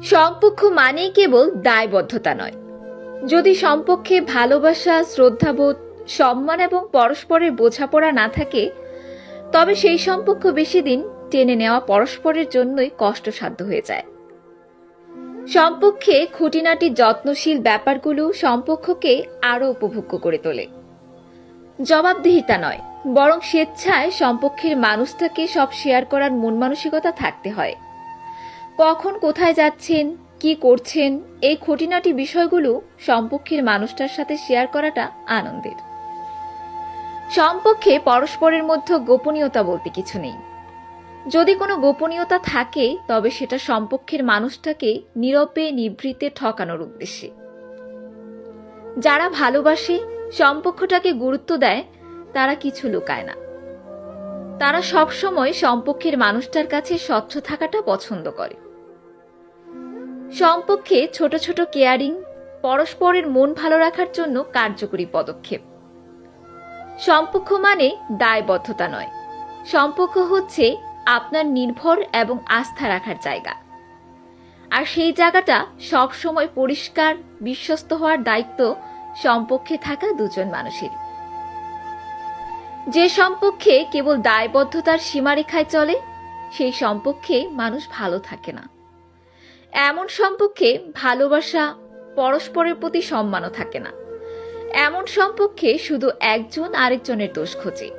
সম্পর্ক মানেই কেবল দায়বদ্ধতা নয়। যদি সম্পর্কে ভালোবাসা, শ্রদ্ধাবোধ, সম্মান এবং পরস্পরের বোঝাপড়া না থাকে, তবে সেই সম্পর্ক বেশি দিন টেনে নেওয়া পরস্পরের জন্যই কষ্টসাধ্য হয়ে যায়। সম্পর্কে খুঁটিনাটি যত্নশীল ব্যাপারগুলো সম্পর্ককে আরও উপভোগ্য করে তোলে। জবাবদিহিতা নয়, বরং স্বেচ্ছায় সম্পর্কের মানুষটাকে সব শেয়ার করার মন মানসিকতা থাকতে হয়। কখন কোথায় যাচ্ছেন, কি করছেন, এই খুঁটিনাটি বিষয়গুলো সম্পর্কের মানুষটার সাথে শেয়ার করাটা আনন্দের। সম্পর্কে পরস্পরের মধ্যে গোপনীয়তা বলতে কিছু নেই। যদি কোনো গোপনীয়তা থাকে, তবে সেটা সম্পর্কের মানুষটাকে নীরবে নিভৃতে ঠকানোর উদ্দেশ্যে। যারা ভালোবাসে, সম্পর্কটাকে গুরুত্ব দেয়, তারা কিছু লুকায় না। তারা সবসময় সম্পর্কের মানুষটার কাছে স্বচ্ছ থাকাটা পছন্দ করে। সম্পর্কে ছোট ছোট কেয়ারিং পরস্পরের মন ভালো রাখার জন্য কার্যকরী পদক্ষেপ। সম্পর্ক মানে দায়বদ্ধতা নয়, সম্পর্ক হচ্ছে আপনার নির্ভর এবং আস্থা রাখার জায়গা। আর সেই জায়গাটা সবসময় পরিষ্কার, বিশ্বস্ত হওয়ার দায়িত্ব সম্পর্কে থাকা দুজন মানুষের। যে সম্পর্কে কেবল দায়বদ্ধতার সীমারেখায় চলে, সেই সম্পর্কে মানুষ ভালো থাকে না। এমন সম্পর্কে ভালোবাসা, পরস্পরের প্রতি সম্মানও থাকে না। এমন সম্পর্কে শুধু একজন আরেকজনের দোষ খোঁজে।